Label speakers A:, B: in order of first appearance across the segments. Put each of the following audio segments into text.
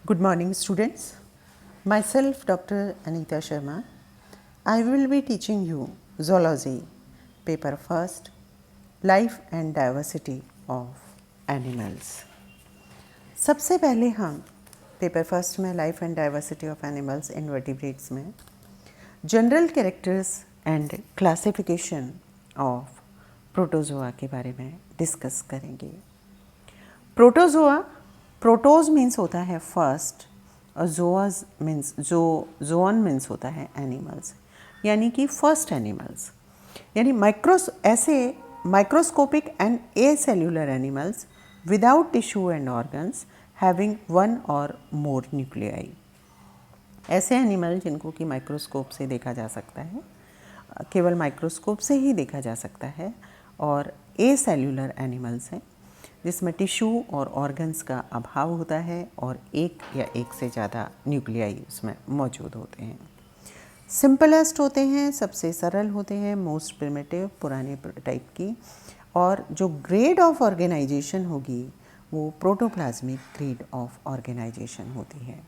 A: Good morning, students. Myself, Dr. Anita Sharma. I will be teaching you zoology, paper first, life and diversity of animals. सबसे पहले हम paper first में life and diversity of animals invertebrates में general characters and classification of protozoa के बारे में discuss करेंगे। Protozoa, प्रोटोज means होता है फर्स्ट और जोआज मीन्स जोन मीन्स होता है एनिमल्स, यानी कि फर्स्ट एनिमल्स, यानी microscopic and A cellular animals without tissue and organs having one और मोर न्यूक्लियाई। ऐसे एनिमल जिनको कि माइक्रोस्कोप से देखा जा सकता है, केवल माइक्रोस्कोप से ही देखा जा सकता है, और ए सेल्यूलर एनिमल्स हैं जिसमें टिश्यू और ऑर्गन्स का अभाव होता है और एक या एक से ज़्यादा न्यूक्लियाई उसमें मौजूद होते हैं। सिंपलेस्ट होते हैं, सबसे सरल होते हैं, मोस्ट प्रिमिटिव, पुराने टाइप की, और जो ग्रेड ऑफ ऑर्गेनाइजेशन होगी वो प्रोटोप्लाज्मिक ग्रेड ऑफ ऑर्गेनाइजेशन होती है।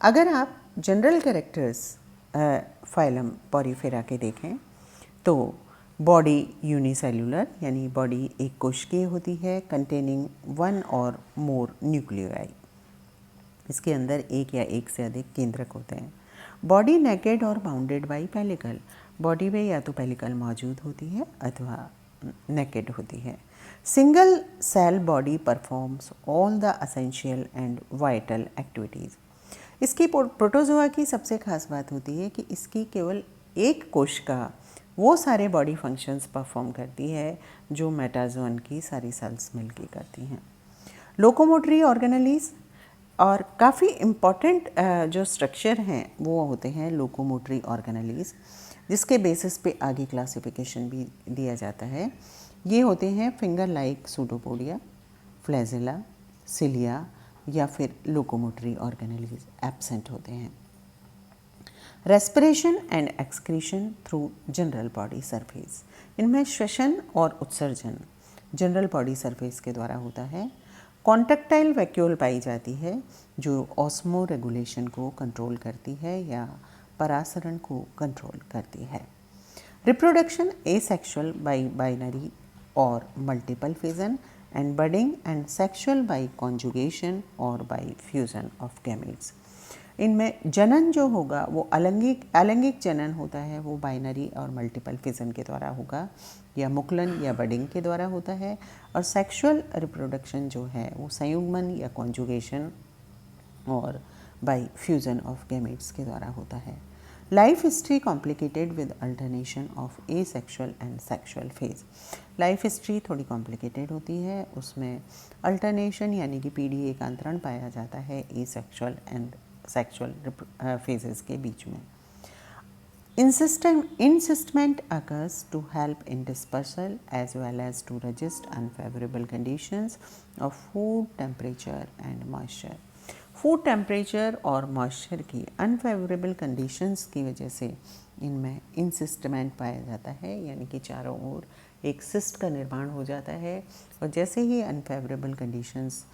A: अगर आप जनरल कैरेक्टर्स फाइलम पॉरीफेरा के देखें तो बॉडी यूनिसेल्यूलर, यानी बॉडी एक कोशिकीय होती है कंटेनिंग वन और मोर न्यूक्लियाई। इसके अंदर एक या एक से अधिक केंद्रक होते हैं। बॉडी नेकेड और बाउंडेड बाई पेलिकल, बॉडी में या तो पेलिकल मौजूद होती है अथवा नेकेड होती है। Single cell body performs all the essential and vital activities. इसकी प्रोटोजोआ की सबसे खास बात होती है कि इसकी केवल एक कोशिका वो सारे बॉडी फंक्शंस परफॉर्म करती है जो मेटाजोन की सारी सेल्स मिलकर करती हैं। लोकोमोटरी ऑर्गेनलीज, और काफ़ी इम्पॉर्टेंट जो स्ट्रक्चर हैं वो होते हैं लोकोमोटरी ऑर्गेनलीज, जिसके बेसिस पे आगे क्लासिफिकेशन भी दिया जाता है। ये होते हैं finger like pseudopodia, flagella, cilia या फिर लोकोमोटरी ऑर्गेनलीज एब्सेंट होते हैं। Respiration and excretion through general body surface, इनमें श्वसन और उत्सर्जन जनरल बॉडी सरफेस के द्वारा होता है। कॉन्टेक्टाइल वैक्यूल पाई जाती है जो ऑस्मो रेगुलेशन को कंट्रोल करती है या परासरण को कंट्रोल करती है। रिप्रोडक्शन एसेक्सुअल बाई बाइनरी और multiple fission, and budding and sexual by conjugation और बाई फ्यूजन ऑफ गैमेट्स। इनमें जनन जो होगा वो अलैंगिक जनन होता है, वो बाइनरी और मल्टीपल फिजन के द्वारा होगा या मुकुलन या बडिंग के द्वारा होता है, और सेक्सुअल रिप्रोडक्शन जो है वो संयुग्मन या कॉन्जुगेशन और बाई फ्यूजन ऑफ गैमेट्स के द्वारा होता है। Life history complicated with alternation of A sexual and sexual phase. Life history थोड़ी कॉम्प्लिकेटेड होती है, उसमें अल्टरनेशन यानी कि पीढ़ी एकांतरण पाया जाता है ए सेक्शुअल एंड सेक्शुअल फेजेस के बीच में। Encystment occurs to help in dispersal as well as to resist unfavorable conditions of food, temperature and moisture. Food temperature और मॉइस्चर की अनफेवरेबल कंडीशंस की वजह से इनमें इंसिस्टमेंट पाया जाता है, यानी कि चारों ओर एक सिस्ट का निर्माण हो जाता है, और जैसे ही अनफेवरेबल कंडीशंस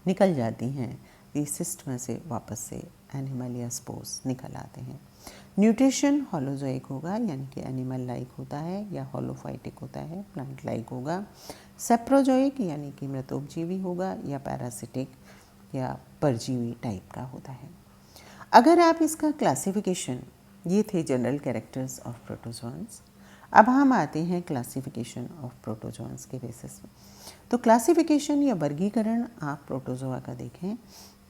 A: निकल जाती हैं इस सिस्ट में से वापस से एनिमल या स्पोर्स निकल आते हैं। न्यूट्रिशन होलोजोइक होगा, यानी कि एनिमल लाइक होता है, या होलोफाइटिक होता है, प्लांट लाइक होगा। सेप्रोजोइक यानी कि मृतोपजीवी होगा, या पैरासिटिक या परजीवी टाइप का होता है। अगर आप इसका क्लासिफिकेशन, ये थे जनरल कैरेक्टर्स ऑफ प्रोटोजोन्स। अब हम आते हैं क्लासिफिकेशन ऑफ प्रोटोजोन्स के बेसिस में। तो क्लासिफिकेशन या वर्गीकरण आप प्रोटोजोआ का देखें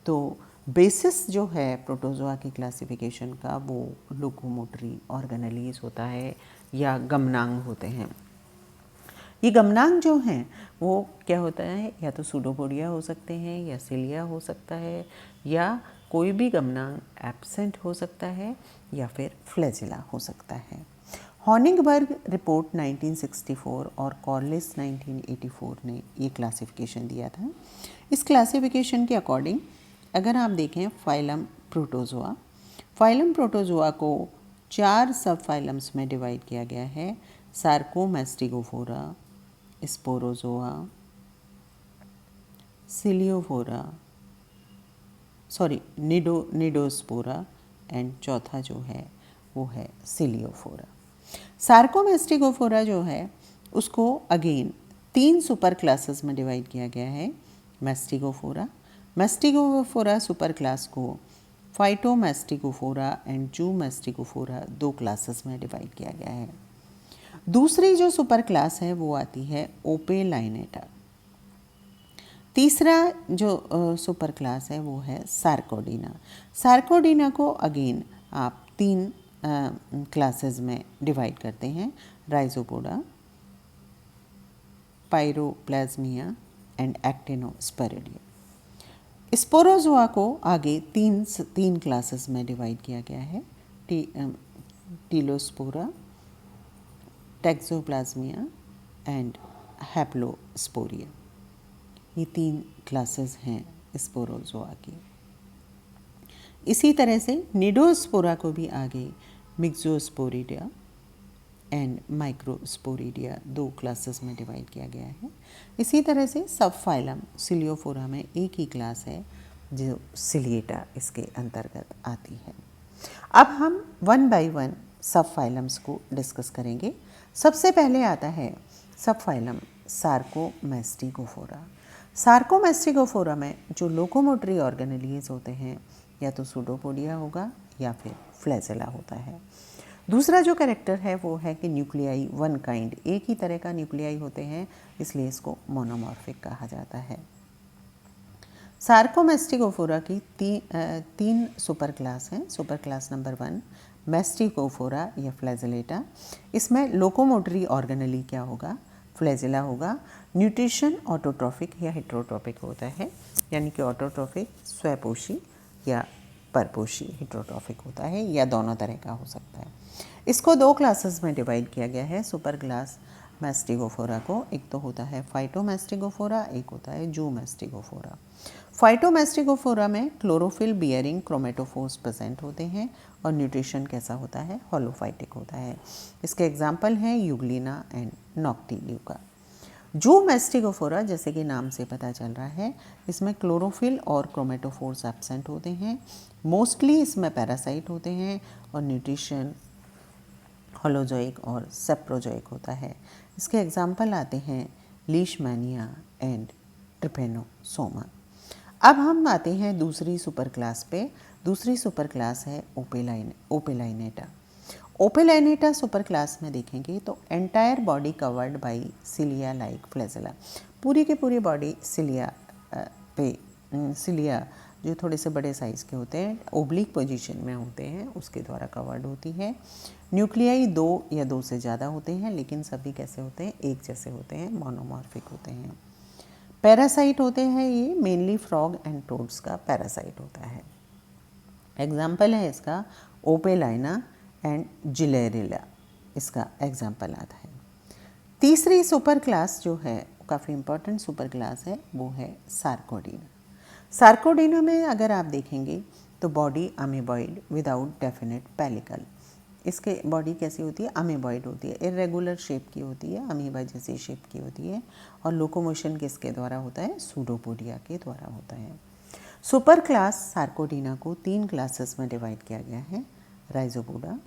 A: तो बेसिस जो है प्रोटोजोआ की क्लासिफिकेशन का वो लोकोमोटरी ऑर्गेनलीज होता है या गमनांग होते हैं। ये गमनांग जो हैं वो क्या होता है, या तो सूडोपोडिया हो सकते हैं, या सिलिया हो सकता है, या कोई भी गमनांग एब्सेंट हो सकता है, या फिर फ्लैजिला हो सकता है। हॉनिंगबर्ग रिपोर्ट 1964 और कॉर्लिस 1984 ने ये क्लासिफिकेशन दिया था। इस क्लासिफिकेशन के अकॉर्डिंग अगर आप देखें फाइलम प्रोटोजोआ को 4 सब फाइलम्स में डिवाइड किया गया है। सार्कोमेस्टिगोफोरा, स्पोरोजोआ, सिलियोफोरा, निडोस्पोरा एंड चौथा जो है वो है सिलियोफोरा। सार्कोमेस्टिकोफोरा जो है उसको अगेन 3 सुपर क्लासेस में डिवाइड किया गया है। मेस्टिकोफोरा सुपर क्लास को फाइटोमेस्टिकोफोरा एंड जूमेस्टिकोफोरा 2 क्लासेस में डिवाइड किया गया है। दूसरी जो सुपर क्लास है वो आती है ओपेलाइनेटा। तीसरा जो सुपर क्लास है वो है सार्कोडीना। सार्कोडीना को अगेन आप 3 क्लासेस में डिवाइड करते हैं, राइजोपोडा, पायरोप्लाज्मिया एंड एक्टिनोस्पेरिडिया। स्पोरोजोआ को आगे 3 क्लासेस में डिवाइड किया गया है, टीलोस्पोरा, टैक्सोप्लाज्मिया एंड हैप्लोस्पोरिया। ये 3 क्लासेस हैं स्पोरोजोआ की। इसी तरह से निडोस्पोरा को भी आगे मिक्सोस्पोरिडिया एंड माइक्रोस्पोरिडिया 2 क्लासेस में डिवाइड किया गया है। इसी तरह से सब फाइलम सिलियोफोरा में एक ही क्लास है जो सिलिएटा इसके अंतर्गत आती है। अब हम 1 बाय 1 सब फाइलम्स को डिस्कस करेंगे। सबसे पहले आता है सब फाइलम सार्कोमेस्टिकोफोरा। सार्कोमेस्टिकोफोरा में जो लोकोमोटरी ऑर्गेनेलीज होते हैं या तो सूडोपोडिया होगा या फिर फ्लैजेला होता है। दूसरा जो कैरेक्टर है वो है कि न्यूक्लियाई वन काइंड, एक ही तरह का न्यूक्लियाई होते हैं, इसलिए इसको मोनोमॉर्फिक कहा जाता है। सार्कोमेस्टिकोफोरा की 3 सुपर क्लास हैं। सुपर क्लास नंबर 1 मेस्टिकोफोरा या फ्लैजेलेटा। इसमें लोकोमोटरी ऑर्गेनेली क्या होगा? फ्लैजेला होगा। न्यूट्रिशन ऑटोट्रॉफिक या हेट्रोट्रॉपिक होता है, यानी कि ऑटोट्रॉफिक स्वयपोषी या परपोषी हेट्रोट्रॉफिक होता है, या दोनों तरह का हो सकता है। इसको 2 क्लासेस में डिवाइड किया गया है सुपर क्लास मेस्टिकोफोरा को। एक तो होता है फाइटोमेस्टिकोफोरा, एक होता है जूमेस्टिकोफोरा। फाइटोमेस्टिकोफोरा में क्लोरोफिल बियरिंग क्रोमेटोफोर्स प्रेजेंट होते हैं और न्यूट्रिशन कैसा होता है? होलोफाइटिक होता है। इसके एग्जाम्पल हैं यूग्लिना एंड नॉक्टिल्यूका। जूमेस्टिकोफोरा जैसे कि नाम से पता चल रहा है, इसमें क्लोरोफिल और क्रोमेटोफोर्स एब्सेंट होते हैं। मोस्टली इसमें पैरासाइट होते हैं और न्यूट्रिशन होलोजोइक और सेप्रोजोइक होता है। इसके एग्जाम्पल आते हैं लीशमैनिया एंड ट्रिपेनोसोमा। अब हम आते हैं दूसरी सुपर क्लास पे। दूसरी सुपर क्लास है ओपेलाइनेटा। ओपेलाइनेटा सुपर क्लास में देखेंगे तो entire body covered by cilia like flagella. पूरी की पूरी बॉडी सिलिया सिलिया जो थोड़े से बड़े साइज़ के होते हैं, ओब्लिक पोजीशन में होते हैं, उसके द्वारा कवर्ड होती है। न्यूक्लियाई 2 या 2 से ज़्यादा होते हैं, लेकिन सभी कैसे होते हैं? एक जैसे होते हैं, मोनोमॉर्फिक होते हैं। पैरासाइट होते हैं, ये मेनली फ्रॉग एंड टोड्स का पैरासाइट होता है। एग्जाम्पल है इसका ओपेलाइना एंड जिलेरिला, इसका एग्जाम्पल आता है। तीसरी सुपर क्लास जो है, काफ़ी इंपॉर्टेंट सुपर क्लास है, वो है सार्कोडीना। सार्कोडीना में अगर आप देखेंगे तो body amoeboid without definite pellicle. इसके बॉडी कैसी होती है? अमीबॉइड होती है, इरेगुलर शेप की होती है, अमीबा जैसी शेप की होती है। और लोकोमोशन किसके द्वारा होता है? सूडोपोडिया के द्वारा होता है। सुपर क्लास सार्कोडीना को 3 क्लासेस में डिवाइड किया गया है, राइजोपोडा,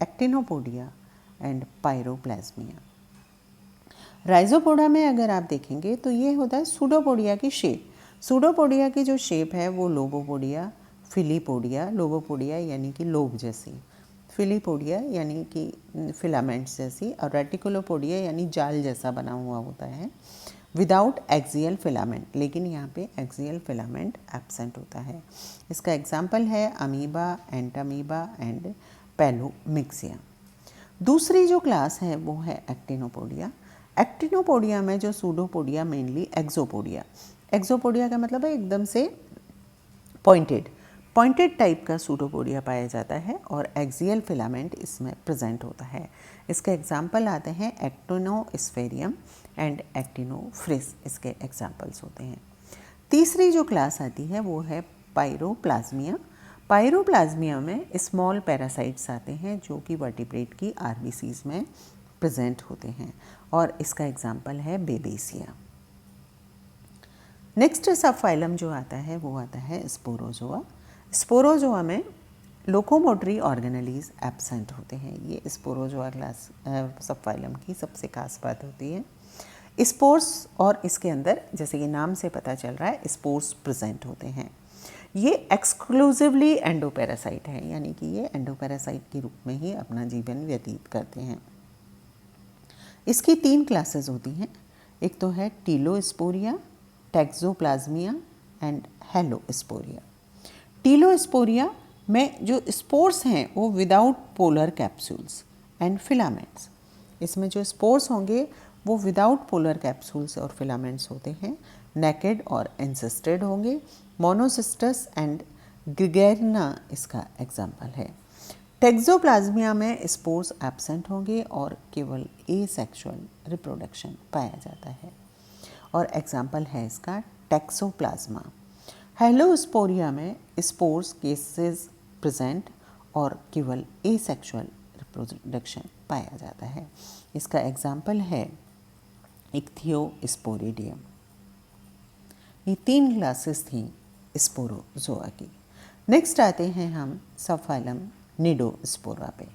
A: एक्टिनोपोडिया एंड पायरोप्लाज्मिया। राइजोपोडा में अगर आप देखेंगे तो ये होता है सूडोपोडिया की शेप। सूडोपोडिया की जो शेप है वो लोबोपोडिया, फिलीपोडिया, लोबोपोडिया यानी कि लोब जैसी, फिलीपोडिया यानी कि फिलामेंट्स जैसी, और रेटिकुलोपोडिया यानी जाल जैसा बना हुआ होता है विदाउट एक्सियल फिलामेंट, लेकिन यहाँ पे एक्सियल फिलामेंट एब्सेंट होता है। इसका एग्जाम्पल है अमीबा, एंटामीबा एंड पैलोमिक्सिया। दूसरी जो क्लास है वो है एक्टिनोपोडिया। एक्टिनोपोडिया में जो सूडोपोडिया मेनली एक्सोपोडिया, एक्सोपोडिया का मतलब है एकदम से पॉइंटेड टाइप का सूडोपोडिया पाया जाता है और एक्सियल फिलामेंट इसमें प्रेजेंट होता है। इसके एग्जाम्पल आते हैं एक्टिनोस्फेरियम एंड एक्टिनोफ्रिस, इसके एग्जाम्पल्स होते हैं। तीसरी जो क्लास आती है वो है पायरोप्लाज्मिया। पायरोप्लाज्मिया में स्मॉल पैरासाइट्स आते हैं जो कि वर्टिब्रेट की आरबीसीज में प्रेजेंट होते हैं और इसका एग्जाम्पल है बेबेसिया। नेक्स्ट सब फाइलम जो आता है वो आता है स्पोरोजोआ। स्पोरोजोआ में लोकोमोटरी ऑर्गेनेलीज एब्सेंट होते हैं। ये स्पोरोजोआ क्लास सब फाइलम की सबसे खास बात होती है। स्पोर्स और इसके अंदर जैसे कि नाम से पता चल रहा है स्पोर्स प्रेजेंट होते हैं। ये एक्सक्लूसिवली एंडोपैरासाइट है, यानी कि ये एंडोपैरासाइट के रूप में ही अपना जीवन व्यतीत करते हैं। इसकी 3 क्लासेस होती हैं। एक तो है टीलोस्पोरिया, टैक्सोप्लाज्मिया एंड हेलोस्पोरिया। टीलोस्पोरिया में जो स्पोर्स हैं वो without polar capsules and filaments, इसमें जो स्पोर्स होंगे वो विदाउट पोलर कैप्सूल्स और फिलामेंट्स होते हैं, नेकेड और एंसेस्टेड होंगे। मोनोसिस्टस एंड ग्रिगेरिना इसका एग्जाम्पल है। टैक्सोप्लाज्मिया में स्पोर्स एब्सेंट होंगे और केवल एसेक्सुअल रिप्रोडक्शन पाया जाता है, और एग्जाम्पल है इसका टैक्सोप्लाज्मा। हेलोस्पोरिया में स्पोर्स केसेस प्रेजेंट और केवल एसेक्सुअल रिप्रोडक्शन पाया जाता है। इसका एग्जाम्पल है इक्थियोस्पोरिडियम। ये 3 क्लासेस थी स्पोरोजोआ की। नेक्स्ट आते हैं हम सब फाइलम निडोस्पोरा पे।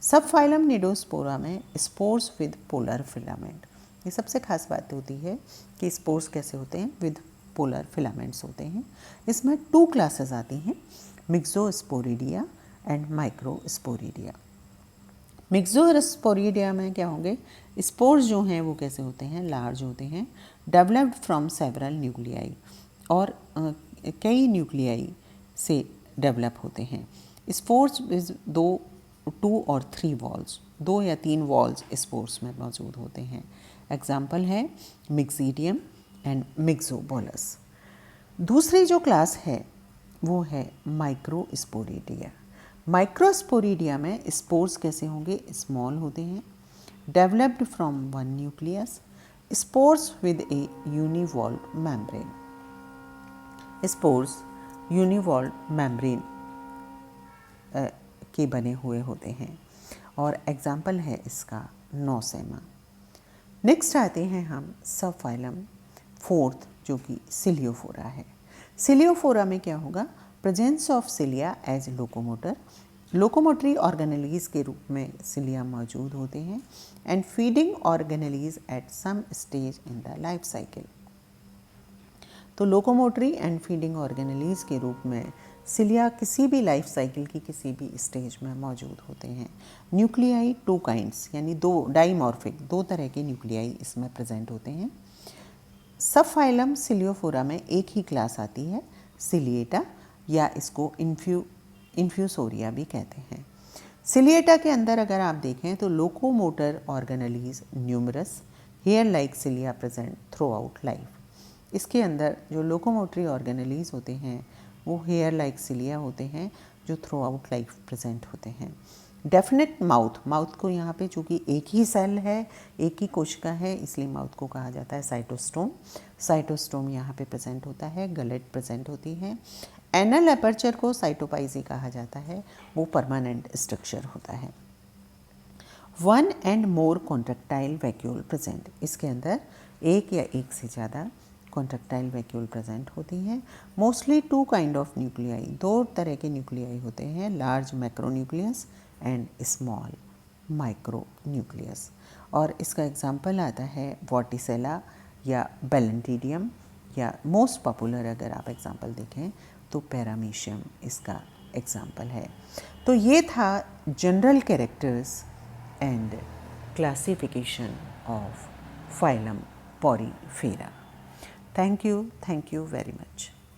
A: सब फाइलम निडोस्पोरा में स्पोर्स विद पोलर फिलामेंट। ये सबसे खास बात होती है कि स्पोर्स कैसे होते हैं, विद पोलर फिलामेंट्स होते हैं। इसमें 2 क्लासेस आती हैं, मिक्सोस्पोरिडिया एंड माइक्रोस्पोरिडिया। मिक्सोस्पोरिडिया में क्या होंगे, स्पोर्स जो हैं वो कैसे होते हैं, लार्ज होते हैं, डेवलप्ड फ्रॉम सेवरल न्यूक्लियाई, और कई न्यूक्लियाई से डेवलप होते हैं। स्पोर्स विद 2 और 3 वॉल्स, 2 या 3 वॉल्स स्पोर्स में मौजूद होते हैं। एग्जाम्पल है मिक्सीडियम एंड मिक्सोबोलस। दूसरी जो क्लास है वो है माइक्रोस्पोरिडिया। माइक्रोस्पोरिडिया में स्पोर्स कैसे होंगे, स्मॉल होते हैं, developed from 1 nucleus, spores with a univalve membrane. Spores univalve membrane के बने हुए होते हैं, और एग्जाम्पल है इसका नोसेमा। नेक्स्ट आते हैं हम सब फाइलम 4th जो कि सिलियोफोरा है। सिलियोफोरा में क्या होगा, presence of cilia as locomotor. Locomotory organelles के रूप में सिलिया मौजूद होते हैं, and feeding organelles at some stage in the life cycle. तो लोकोमोटरी एंड फीडिंग ऑर्गेनेलीज के रूप में सिलिया किसी भी लाइफ साइकिल की किसी भी स्टेज में मौजूद होते हैं। न्यूक्लियाई 2 काइंड्स यानी 2 डाइमॉर्फिक 2 तरह के न्यूक्लियाई इसमें प्रेजेंट होते हैं। सब फाइलम सिलियोफोरा में एक ही क्लास आती है, सिलिएटा, या इसको इन्फ्यूसोरिया भी कहते हैं। सिलिएटा के अंदर अगर आप देखें तो locomotor organelles numerous, hair like cilia present throughout life. इसके अंदर जो लोकोमोटरी ऑर्गेनेलीज होते हैं वो हेयर लाइक सिलिया होते हैं जो थ्रू आउट लाइफ प्रेजेंट होते हैं। डेफिनेट माउथ को यहाँ पे चूँकि एक ही सेल है, एक ही कोशिका है, इसलिए माउथ को कहा जाता है साइटोस्टोम। साइटोस्टोम यहाँ पे प्रेजेंट होता है, गलेट प्रेजेंट होती है। एनल एपर्चर को साइटोपाइजी कहा जाता है, वो परमानेंट स्ट्रक्चर होता है। 1 and more contractile vacuole present. इसके अंदर एक या एक से ज़्यादा कॉन्ट्रैक्टाइल वैक्यूल प्रेजेंट होती हैं। मोस्टली 2 काइंड ऑफ न्यूक्लियाई, 2 तरह के न्यूक्लियाई होते हैं, large macronucleus and small micro nucleus. और इसका एग्जाम्पल आता है वॉटिसेला या बेलेंटिडियम, या मोस्ट पॉपुलर अगर आप एग्जाम्पल देखें तो पैरामीशियम इसका एग्जाम्पल है। तो ये था general characters and classification of phylum Porifera. Thank you very much.